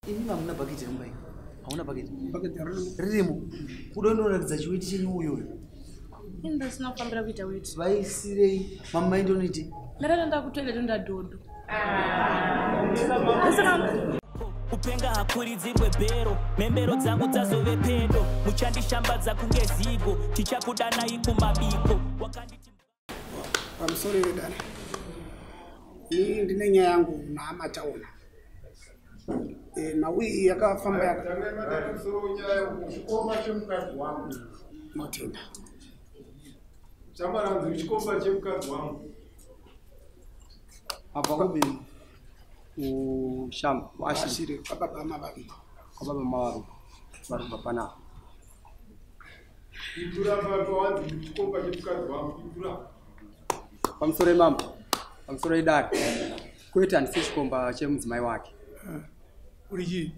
Ini hamuna bucket mbai. Hauna bucket. Bucket ririmo. Kudonoratidza chiweti chenyu uyoyo. Inda sina kupambira kuita weti. Vaisirei mama indoniti. Ndarenda kutoilet ndadodo. Upenga hakuridzirwe bhero membero dzangu dzazove pedo muchandishambadza kunge zigo tichakudanai kumabiko wakanditi sorry dada ni ndine nyaya yangu na mataona na wii yakafamba chikomba chemukadzi wangu notenda chamaranzi chikomba chemukadzi wangu apa kubini ushamba washire baba mababi baba mababi bari bapana idura baba wanzi chikomba chemukadzi wangu idura pamsore mama pamsore dad kuita ndisi chikomba chemudzimai wake uriji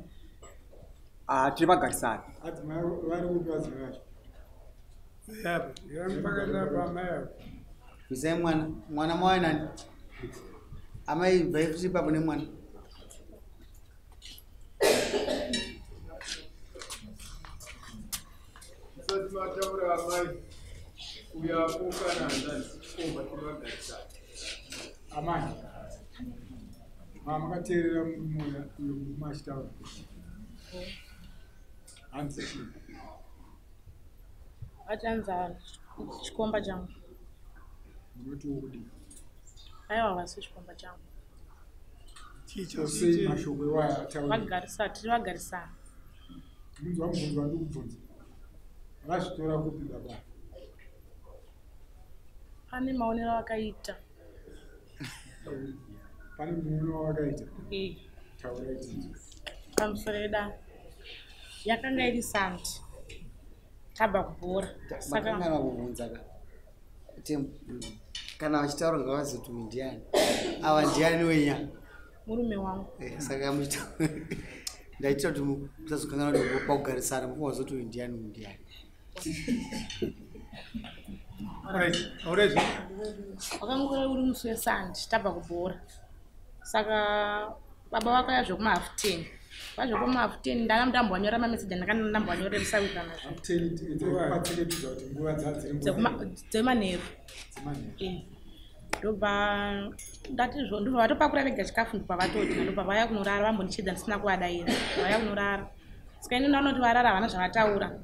tiri vagarisana adzimai vari kupi vadzimai yapo yampakana pamaya Kuzai mwana mwawe nani? Amai bhaifuti papo nemwana. Musati mataura amai uyapoka nandani chikomba tiri vagarisana amai makateerera muna machitaura hanzi Achanza chikomba changu. unoti udi Aiwa vasi chikomba changu. ticho sei mashoko iwaya ataura Vagarisa, tiri vagarisana. munzwa mubvunzo wandikubvunza vakazvitora kupi baba Pane maonero akaita. pane muono wavakaita taura itinzo Pamusoreda yakanga iri sandi tabva kubhora saka Makanga kubvunza kana vachitaura ngavazoti ndiani. Ava ndiani wenya. murume wangu. Saka muita. Ndaita kuti musazokangana kuti paugarisana mufazoti ndiani. alright Wakangova uri musi wesandi tabva kubhora saka baba vakauya zvekuma 10 vazvekuma 10 ndanga ndambonyora mameseji andakanga ndambonyoreresa wika nazvo kupatsiridza kuti nguva dzemanheru ndobva ndati ndobva vatopakura vega chikafu ndobva vatoti ndobva vaya kunorara vambonichidza ndisina kuvadayira vaya kunorara saka ini ndaona varara havana zvavataura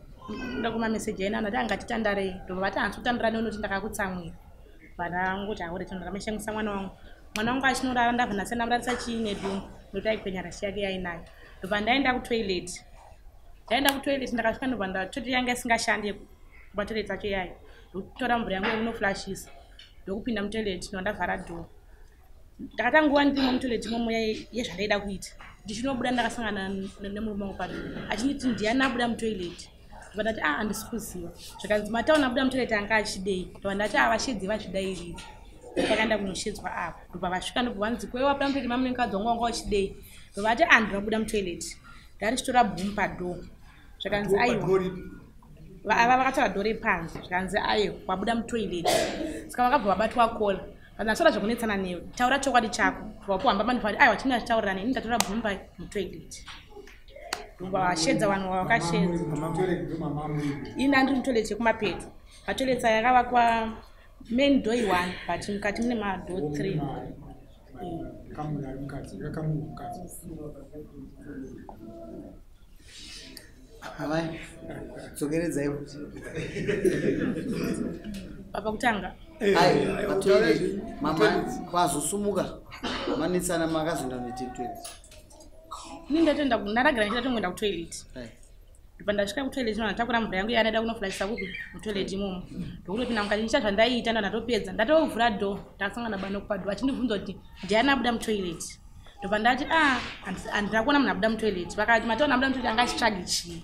nda kumameseji aina ndati angatitandarei ndobva vati hanzikutandarani unoti ndakakutsamwira vandangoti haure chinhu ndakameshengesa mwana wangu achinorara ndabva ndasendamurarisa chiine dumu ndokuti aikwenya rashi yake yainayo ndobva ndaenda kutoilet ndakasvika ndobva ndatoti yange isingashandi kubatoilet acho yayo ndokutora mvura yangu yekunoflashisa ndokupinda mutoilet ndondavhara dhoo ndakatanga nguva ndimo mutoilet imomo yezvandaida kuita ndichinobuda ndakasangana nemurume wangu pado achiniti ndiani abuda mutoilet ndobva ndati handisi kuziva zvikanzi mataona abuda mutoilet anga achidei ndobva ndati vashedzi vazvidairiri ndakaenda kunoshedzwa apo ndobva vasvika ndobva vanzi kwewa abuda mutoilet mama nemukadzi wangu wanga wachidei ndobva vati ndirabuda mutoilet ndarichitora bhumu padhoo zvikanzi aiwa ava vakatora dhoo repanze zvikanzi aiwa wabuda mutoilet saka vakabva vabatwa kola vanasora zvekunetsana newe taura chokwadi chako vakuhamba mandivari aiwa chini achitaurirani ini ndatora bhumu mutoilet ndobva vashedza vanhu vavakashedza ini andiri mutoilet yekumapeto matoilet yakavakwa main door 1 but mukati mune madhoo 3 Amai. Dzokeredzai kuti. Papa kutanga. Ai, matoilet mama kwazosumuka. Manetsana makazonda netoilet. Nindatenda kundaragara ndichatongoenda kutoilet. Ndobva ndasvika kutoilet ndatakura mvura yangu yanoda kunoflashisa kupi mutoilet imomo ndokutopinda mukati ndicha zvandaiita ndatopedza ndatovhura dhoo ndakasangana bano kupadhoo achindibvunza kuti ndiani abuda mutoilet ndobva ndati handina kuona munhu abuda mutoilet vakati mataona abuda mutoilet anga achitsvage chii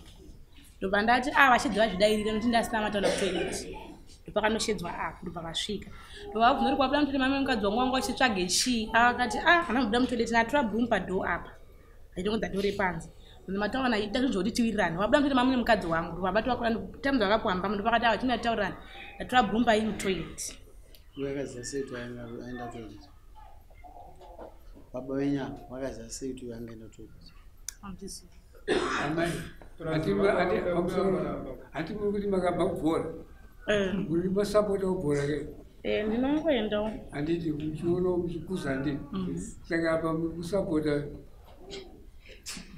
ndobva ndati vashedzi vazvidairire nokuti ndasina mataona mutoilet ndobva kanoshedzwa apo ndobva vasvika ndobva vabvunza kuti kwabuda mutoilet mama mukadzi wangu wanga achitsvage chii akati hana kubuda mutoilet natora bhumu padhoo apa aitongodza dhoo repanze mataona ndazvizvoti tiwirirane wabuda mutoilet mama nemukadzi wangu vabatwa times vakakuhamba ndo vakati hatinataurana ndatora bhumu pai mutoilet Wakaziva sei kuti aenda toilet? Baba wenyama wakaziva sei kuti angaenda toilet? Handisi. Amai. Ati muri makabva kubhora. Muri masapota kubhora ke. Ndinongoendawo. Anditi uchiona uchikuza ndini. Saka apa muri kusapota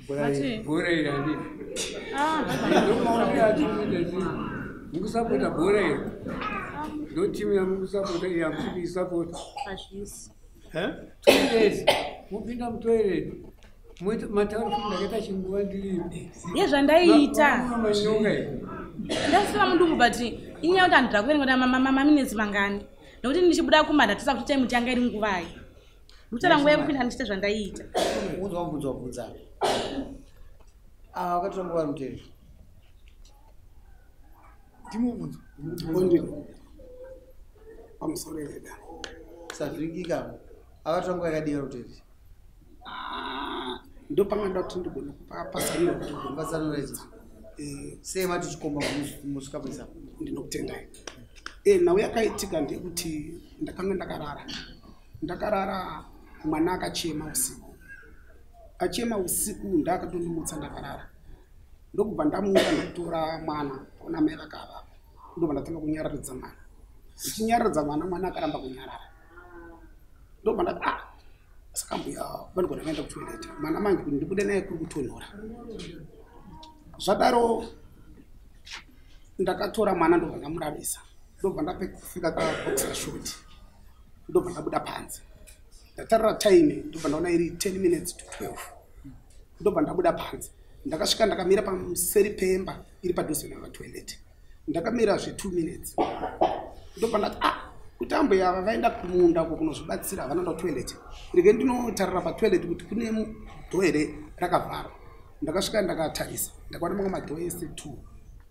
bhora iri andini. Ndomaona ati mukusapota bhora iri. Ndo timu yamukusapota iyi hamusiki isapota. Hazvisi. Toilet. Mupinda mutoilet. Matauro ndakaita chinguva ndiripi. Yezvandaita. Manyonga iri. Ndasiva muduku but inyaya kuti andira kuverenga kuti maminitsi mangani. Nokuti ndichibuda kumanda tisa kuti time yanga iri nguvayi. Ndikutara nguva yekupinda ndichite zvandaita. Unzwa. Wakatonga vari muteri. Ndimubvunza. Ondino. Pamusorereda. Savhirikika. Akatonga yakadii vari muteri. Ndopanganda kuti ndigone kupa pasariro kuti Pasariro. Sei mati chikomba musvika pesa. Ndinokutendai. Nhau yakaitika ndekuti ndakanga ndakarara mwana akachema usiku. Achema usiku ndakatondimutsa ndakarara. Ndokubva ndamuka ndokutora mwana ona mai vakava. Ndobva ndatanga kunyararidza mwana. Ndichinyaradza mwana akaramba kunyarara. Ndobva ndati saka mbuya vanogona vaenda kutoilet. Mwana mangu ndibude naye kuri kutonhora. Zvadaro ndakatora mwana ndobva ndamurarisa. Ndobva ndapfeka kaboxer short. Ndobva ndabuda panze. Ndatarira time ndobva ndaona iri 10 minutes to 12. Ndobva ndabuda panze. Ndakasvika ndakamira pamuseri pemba iri padhuze netoilet. Ndakamira 2 minutes. Ndobva ndati kuti ambuya vaenda kumunda kunozvibatsira vanoenda kutoilet. Rege ndinotarira patoilet kuti kune dhoere rakavhara. Ndakasvika ndakatarisa. Ndakaona mamwe madhoe ese 2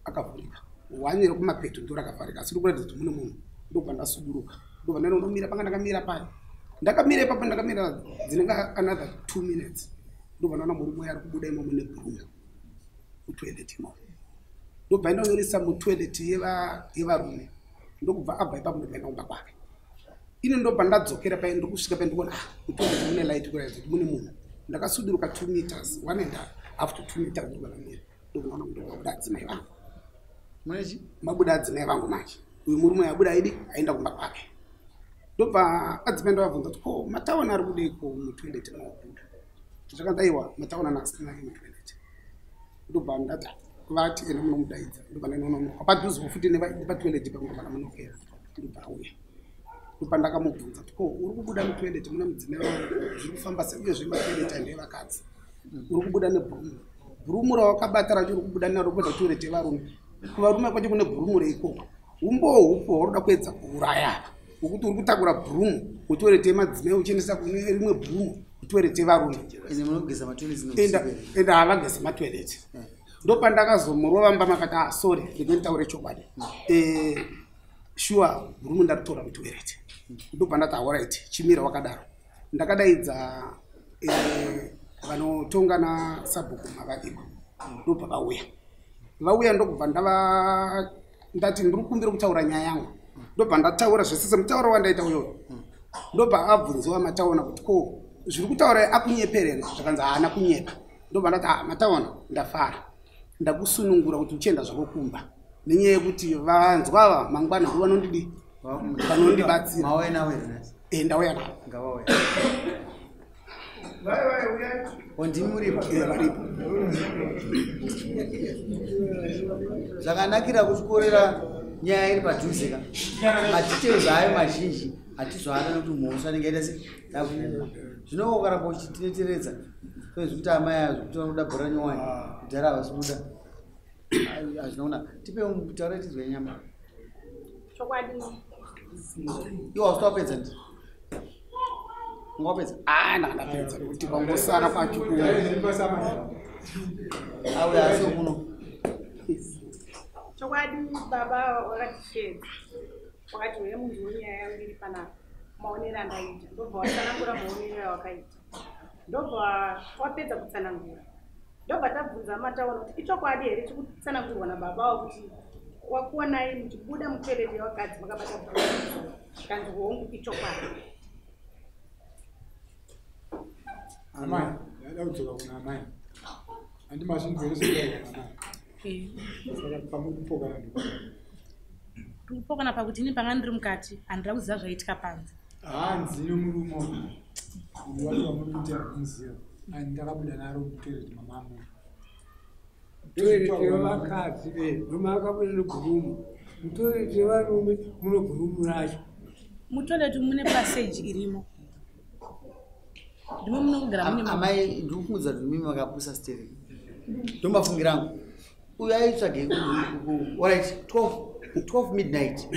akavhurika. One rekumapeto ndo rakavharika asi ndikuratidza kuti mune munhu. Ndobva ndasuduruka. Ndobva ndandomira panga ndakamira paya. Ndakamira ipapo ndakamira dzinenge another 2 minutes. Ndobva ndaona murume ari kubuda imomo nebhurumu mutoilet imomo. Ndobva ndonyoresa mutoilet yevarume. Ndokubva abva ipapo ndobva ndaumba kwake. Ine ndobva ndadzokera paya ndokusvika paya ndikuona mutoilet mune light kuratidza kuti mune munhu. Ndakasuduruka 2 meters 1.5 to 2 meters ndobva ndamira. Ndobva ndaona kuti ndabuda adzimai vangu. Mwechi? Mabuda adzimai vangu manje. Uyu murume abuda aidi aenda kumba kwake. Ndobva adzimai ndavabvunza kuti mataona ari kudeko mutoilet mawabuda. Zvakandaiwa mataona nasina mutoilet. Ndobva ndati vati enda munomudaidza. Ndobva ndanoona padhuze futi nepatoilet pangobva ndamunokera. Ndobva auya. Ndobva ndakamubvunza kuti uri kubuda mutoilet muna mudzimai vangu zviri kufamba seuyezve matoilet andevakadzi. Uri kubuda nebhurumu. Bhurumu rawakabata racho uri kubuda naro kwedza toilet yevarume. Kuvarume kwacho kune bhurumu reikoko. Umbohupo hwaruda kuedza kuuraya. Ukuti uri kutakura bhurumu mutoilet yemadzimai uchiendesa kune rimwe bhurumu mutoilet yevarume. Ende munogeza matoilet enda havagezi matoilet. Ndopa ndakazomurova mba makati sorry rege nditaure chokwadi. Sure bhurumu ndaritora mutoilet. Ndobva ndati alright chimira wakadaro. Ndakadaidza vanotonga nasabhuku mavadiko. Ndobva vauya ndokubva ndati ndiri kumbira kutaura nyaya yangu. Ndobva ndataura zvese mutauro wandaita uyoyo. Ndobva abvunziwa mataona kuti zviri kutaura akunyeperera. Zvakanzi haana kunyepa. Ndobva ndati mataona ndafara. Ndakusunungura kuti uchienda zvako kumba. Nenyaya yekuti vanzwa ava mangwana ndo vanondidi vanondibatsira. Mauya nawe nasi. Ndauya nawo. Ngavauya. Vai. Ndimuripo. Varipo. Zvakanakira kuchikorera nyaya iri padhuze ka. Madetails ayo mazhinji hatizoana kuti mhosva ingaita sei yakuenda. Zvino ukaramba uchiteteredza kwezvikuti amai azvikuti vanoda bhora nyowani kudhara havasibuda. Azvinoona tipe mutaura tizwe nyama. Chokwadi. Iwo wasitopedza ndi. Ngopedza. Ndakapedza kuti pangosara pacho auya asi muno. Chokwadi baba wakatishedza. Wakati wewe munhu wenyaya yangu iri panapa. Maonero andaita. Ndobva watsanangura maonero awakaita. Ndobva wapedza kutsanangura. Ndobva tabvunza mataona kuti ichokwadi here chikutsanangurwa nababa kuti wakuonai muchibuda mutoilet yevakadzi makabata bhurumu. Kanzi hongu ichokwadi. Amai, ndaudzora kuna amai. Andi machinzwa ezvekuona. Pamupokana ndiko. Kupokana pakuti ini panga ndiri mukati handira kuziva zvaitika panze. Hanzi nomurume wari wamurume akuziva. Ndakabuda naro mutoilet mamamu. Toilet yevakadzi rume akabuda negurumu. Mutoilet yevarume muno gurumu racho. Mutoilet mune passage irimo. Ndimo munogara mune amai ndiri kuudza kuti mimi vakapusa steering. Ndomafungira angu. Uyu aitsvage alright 12 midnight.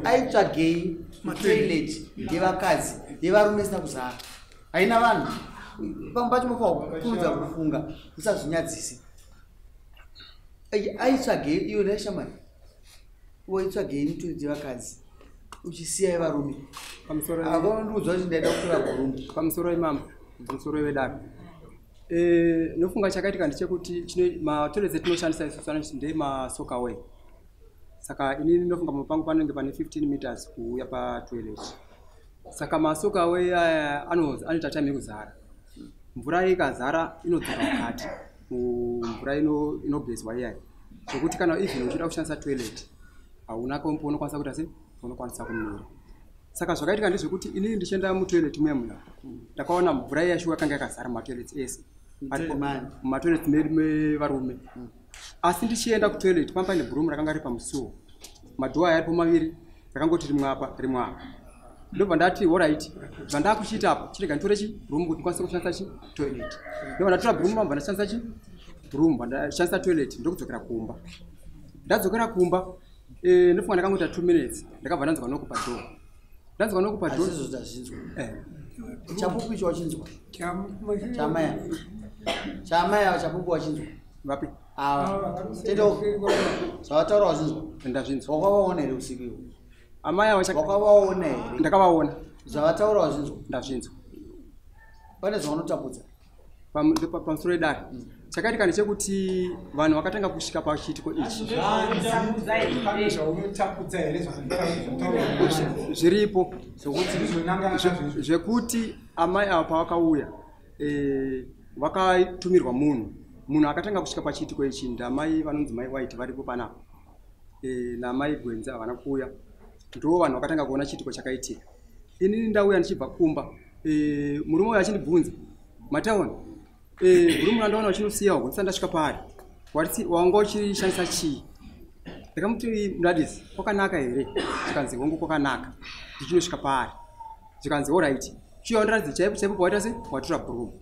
Aitsvagei toilet yevakadzi yevarume sina kuzara. Haina vanhu. Pamwe pacho mofanira kuudza kufunga usazvinyadzise. Aitsvagei iyo neshamai. Waitsvagei toilet yevakadzi uchisiya yevarume. Akondiudza kuti ndaida kutora gurumu. Pamusoro imama, pamusoro wedare. Nofunga chakaitika ndechekuti matoilets etinoshandisa isusu ndema-soak away. Saka inini ndinofunga pangu panenge pane 15 meters kuuya patoilet. Saka ma-soak away anoita time yekuzara. Mvura ikazara inodzoka mukati. Mvura inogezwa iyayi. Zvekuti kana even uchida kushandisa toilet hauna kompo unokwanisa kuita sei? Unokwanisa kumira. Saka zvakaitika ndezvekuti inini ndichienda mutoilet mwemuya. Ndakaona mvura yashuka kanga yakazara matoilets ese. Matoilets mevarume. Asi ndichienda kutoilet pamba ine gurumu rakanga riri pamusuwo. Madhoa yaripo maviri rakangoti rimwe apa rimwe apa. Ndobva ndati alright zvandakuchiita apo chirega nditore gurumu kuti ndikwanise kushandisa toilet. Ndobva ndatora gurumu pamba ndashandisa gurumu ndashandisa toilet ndokudzokera kumba. Ndadzokera kumba ndofunga ndakangoita 2 minutes ndakabva ndanzwa nokupa door. Ndanzwa nokupa door. Asizo zvazvinzwa. Chapupu icho wachinzwa. Chamaya chapupu wachinzwa. Vapi? Tendo. Zvawataura wachinzwa. Ndazvinzwa. Wakawaona here usiku iwo? Amaya wakawaona here? Ndakavaona. Zvawataura wachinzwa. Ndazvinzwa. Pane zvaunotapudza? Pamusoro edare. Chakaitika ndechekuti vanhu vakatanga kusvika pachiitiko ichi. Zviripo zvekuti amai ava pavakauya vakatumirwa munhu akatanga kusvika pachiitiko ichi ndamai vanonzi mai White varipo panapa namai Gwenzi havana kuuya. Ndo vanhu vakatanga kuona chiitiko chakaitika. Inini ndauya ndichibva kumba murume uyu achindibvunza mataona gurumu randaona uchinosiyawo kuti ndasvika paari wanga uchishandisa chii. Ndakamuti mudadisi kwakanaka here? Chikanzi hongu kwakanaka ndichinosvika paari. Chikanzi alright chiwa ndaradzi chaipo chaipo pawaita se watora gurumu.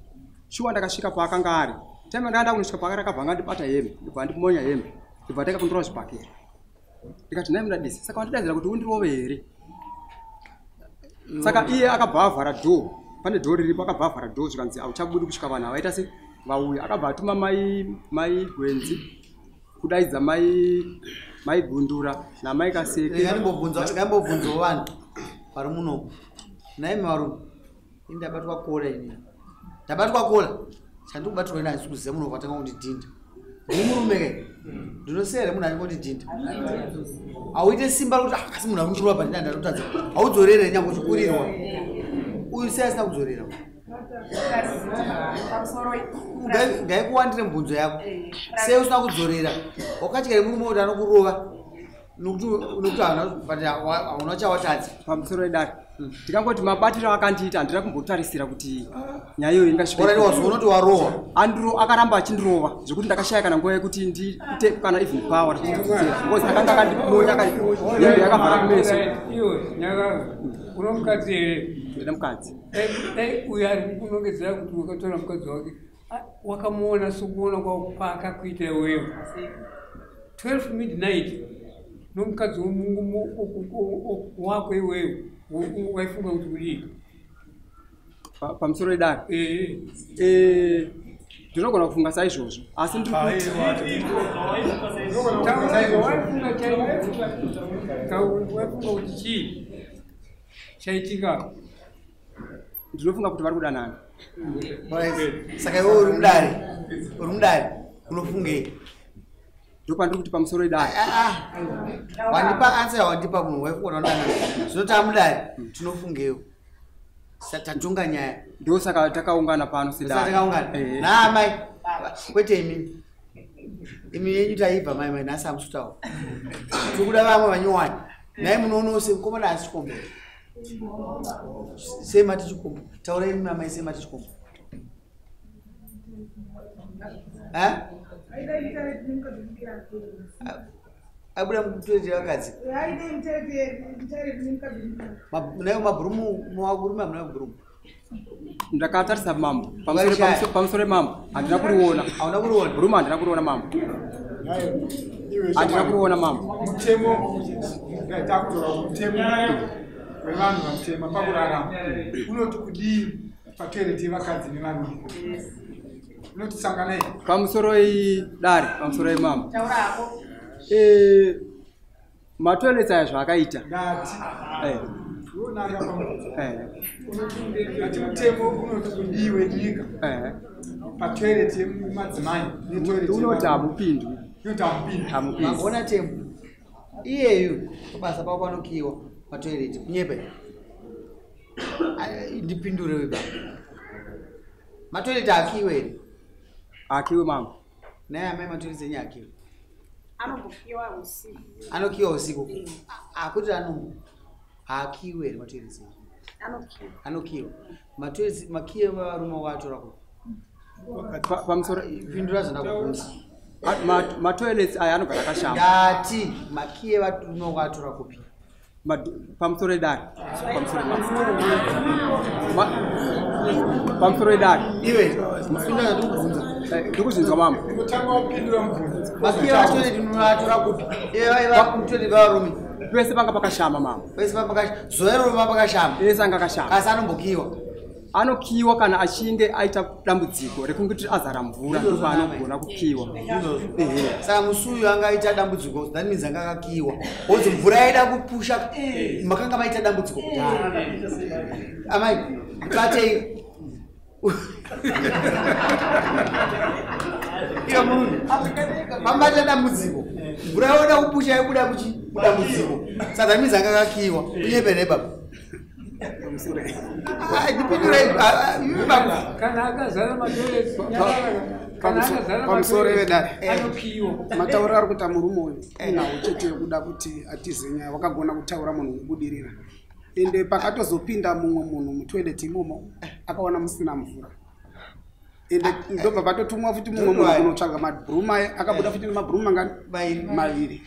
Chiwa ndakasvika paakanga ari time ndanda kunosvika paakanga akabva ndibata hembe ndibva ndimonya hembe ndibva ndakakundura zvibhakera. Ndikati naye mudadisi saka wandidadzira kuti undirove here? Saka iye akabva avhara door. Pane door riripo akabva avhara door zvikanzi auchabudi kusvika vanhu avaita se vauya. Akabva atuma mai Gwenzi kudaidza mai Gundura namai Kaseke. Ngambobvunzawo vanhu vari muno. Naimi varume ndabatwa kola ini. Ndabatwa kola. Chandikubatirwa ina sikuziva munhu wakatanga kundidhinda. Murume ke. Ndinosere munhu anondidhinda. Auite simba kuti asi munhu akundirwa pa ndanda ndotadza. Audzorere nyango chikurirwa. Uyu siyasina kudzorera. Ngaikuwandire mbunzo yako. Sei usina kudzorera. Wakachika murume kuti anokurova. Nokuti hauna chawatadza. Pamusoro edare. Ndikangoti mabatiro akandiita handina kumbotarisira kuti nyaya iyo ingasvika. Ora ndiwazoona kuti warowa. Andro akaramba achindirova zvekuti ndakashaya kana nguva yekuti ndiite kana even power because akanga akandimonya hembe yakavhara kumeso. Iwe nyaka uno mukadzi here? Ndine mukadzi. Uyu ari kunongedzera kuti wakatora mukadzi wake wakamuona sokuona kwaakakuita iwewe 12 midnight nomukadzi wako iwewe waifunga kuti udii? Pamusoro edare ndinogona kufunga saizvozvo asi waifunga kuti chii chaitika? Ndinofunga kuti vari kudanana. Saka iwe uri mudare unofungei? Ndopandiri kuti pamusoro edare. Wandipa answer wandipa munhu waifunga kudanana. Zvinoti amudare tinofungeiwo. Tatunga nyaya. Ndo saka takaungana pano sedare. Takaungana. Naamai kwete imi yenyu taibva mai nhasi amusutawo tikuda vamwe vanyowani nai munoonose mukomana asi chikombo semati chikombo taura imi mamai semati chikombo abuda mutoite vakadzi nayo mabhurumu muvakurume hamuna bhurumu ndakatarisa mambo pamusoro mambo handina kuriona hauna kuriona bhurumu handina kuriona mambo handina kuriona mambo mutemo takutora mutemo wevanhu vatema pakurarama unoti kudii patoireti yevakadzi nevarume unotisanganai pamusoro idare pamusoro imambo matoilets aya zvakaita ati mutemo unoti kudii wenyika patoireti yemadzimai unoti hamupindwi mangona tembo iyeyu pabasa pavo panokiwa matoireti kunyepa ndipindure weba matoireti akiwe here akiwe mambo naye amai matoireti enye akiwe anokiwa usiku akuti haakiwe here matoireti anokiwa matoireti makiye varume watorako pamusoro pindura zvandakubvunza matoilets aya anogara akashama ndati makiye varume watora kupi pamusoro edare pamusoro edare iwe pindura zvandikubvunza ndikuzvinzwa mambo makiye vatoireti munovatora kupi ive varume pese panga pakashama mambo pese zuva iroro panga pakashama pese anga akashama kasi anombokiwa anokiwa kana achinge aita dambudziko rekungoti azara mvura ndipo anogona kukiwa saka musuyu anga aita dambudziko that means anga akakiwa ozi mvura yaida kupusha makanga maita dambudziko kudhara amai batei iwa munhu pambata dambudziko mvura yaoda kupusha yabuda kudambudziko saka that means anga akakiwa unyepere baba pamusoro matauriro ari kuita murume uyu inawo chete yekuda kuti atizenya wakagona kutaura munhu unobudirira ende pakatozopinda mumwe munhu mutoileti imomo akaona musina mvura ende ndobva patotumwa futi mumwe munhu kunotsvaga mabhurumu aya akabuda futi nemabhurumu mangani maviri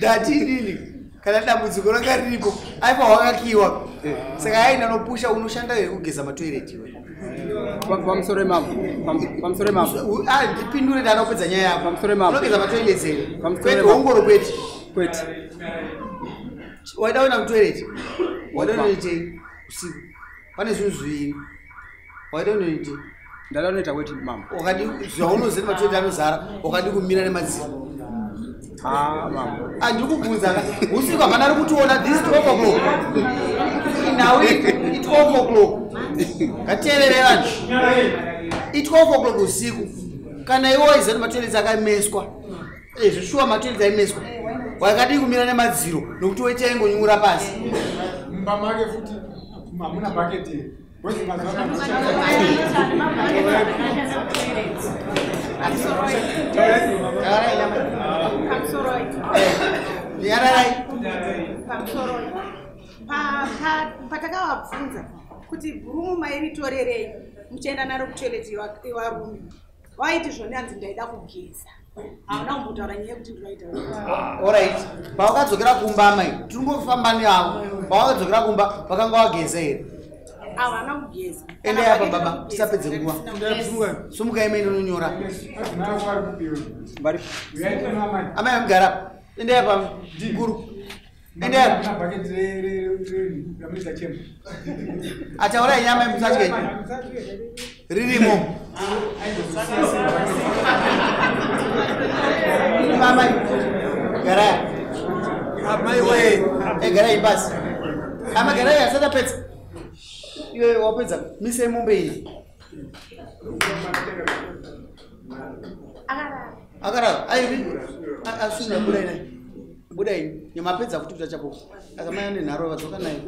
dati inini kana dambudziko ranga riripo aipa wakakiwa saka aina nopusha unoshanda here kugeza matoireti pamusoro emambo ndipindure ndanopedza nyaya yako pamusoro emambo unogeza matoireti here kwete ongoro kwete waida uenda kutoireti waida unoitei usiku pane zvinhu zviviri waida unoitei ndada unoita weti mambo wakadi zvaunoziva matoireti anozara wakadi kumira nemadziro andikubvunza usiku hapana ri kutiona this 12 o'clock now it 12 o'clock ngatevere vanhu it 12 o'clock usiku kana iwo izani matoileti akameswa zvishuwa matoileti aimeswa wakadi kumira nemadziro nokuti waita ingonyungura pasi mumba make futi hamuna bhaketi yararai patakavabvunza kuti bhurumu mairitorerei muchienda naro kutoileti yevarume vaiti zvone hanzi ndaida kugeza hauna kumbotaura nyaya yekuti ndinoita orit pawakadzokera kumba mai tiringofamba neavo pawakadzokera kumba vakanga wageza here havana kugeza ende yapa baba tisapedze nguva sumuka ime inononyora amai amugara ende yapa guru ende yapa ataurai nyama yemusatye ririmo mamai garaya egarai basi amagarai asati apedza iwe wapedza mise mombe iyi akarara aivi asvina buda ini nyamapedza kuti kuta chapupu akamaya nenharo vadzoka nayo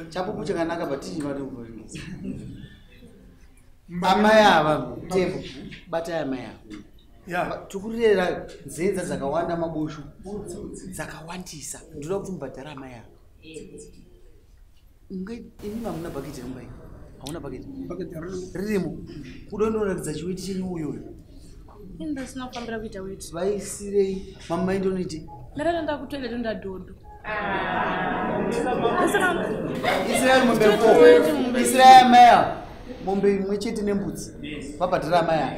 chapupu chakanaka batichivatouvaringisa amai ava tevo batai amai ava ya tikurera nzenza dzakawanda maboshu dzakawandisa ndoda kuti mubhadhara amai ava ini hamuna bhaketi rembai hauna bhaketi ririmo kuda ndoratidza chiweti chenyu uyoyo ini ndasina kufambira kuita weti vaisirei mamai ndoniti ndarenda kutoilet ndadhodho isirai mombe 4 isirai amai ava mombe imwe chete nembudzi vabhadhara amai ava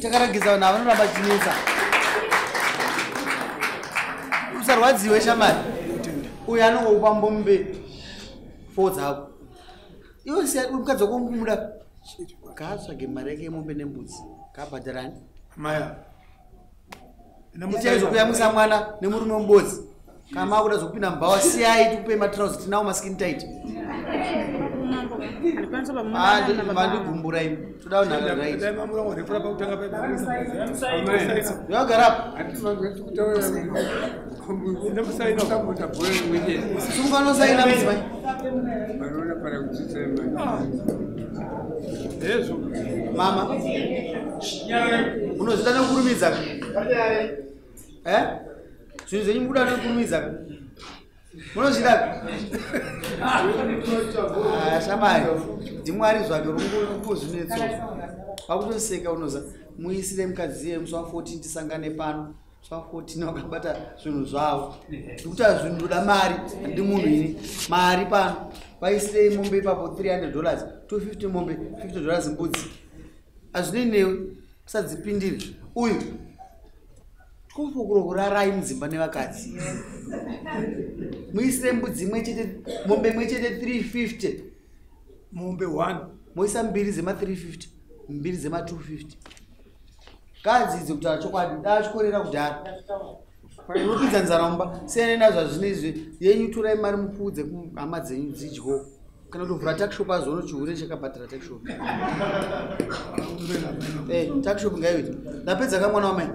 takaragisa vanhu avanoramba chinetsa usarwadziwe shamari uyu anongoupa mbombe 4 dzako iwe mukadzi wako mukumuda ngaatsvage mari yake yemombe nembudzi kaabhadharani maya ichaizokuyamwisa mwana nemurume mubodzi kama akuda zokupinda mubhawa siyai tikupe matrauzi tinawo maskin tight mandigumburai toda unharaiyogarapo sunganosaina mudzimai mama unozvida nekukurumidza zvinhu zvenyu mukuda nekukurumidza munozvida shamari ndimwari zvake rungokuzvinetso pakutoseka unoza muisire mukadzi yemusi wa14 tisangane pano musi wa14 wakabata zvinhu zvavo ndikuti zvinhu ndoda mari handi munhu ini mari pano vaisirei mombe ipapo $300 $250 mombe $50 mbudzi hazvinei newe usadzipindire uyu kufukuro kurarai mudzimba nevakadzi muisire mbudzi imwe chete mombe imwe chete $350 mombe 1 moisa mbiri dzema $350 mbiri dzema $250 kadzidze kuti achokwadi dachikorera kudhara unopidza nzara mumba siyana zvazvinezvi yenyu turai mari mupfuudze hama dzenyu dzidyo kana kutovhura takshop azono chihure chakabhadhara takshop takshop ngaiwiti ndapedza kamwana wamai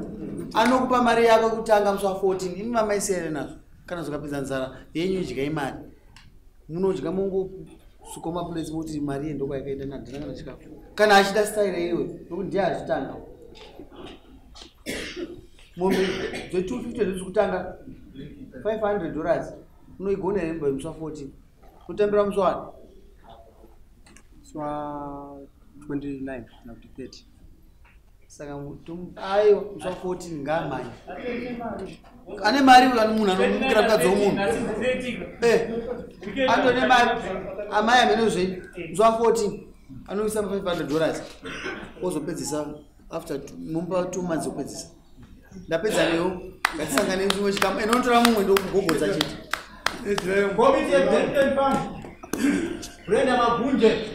anokupa mari yako kutanga musi wa14 imi mamai siyana nazvo kana zvakapedza nzara yenyu idyai mari munodya mongosuka mapulesi moti mari yendokwa yakaenda nadhiranga nachikafu kana achida style iwe nokuti ndiye achitanga mombe dze250 dzekutanga $500 unoigona hembe musi wa14 unotambira musi wani swa 29 na 30 saka aiwa musi wa14 ngaamanya ane mari uyo munhu anomukira mukadzi womunhu andone mari amai amene zvenyu musi wa14 anoisa $500 ozopedzisa after mumba 2 months opedzisa ndapedza newo ngatisangane chimwe chikamu enotora mumwe ndokugogodza chete Brenda Magunje.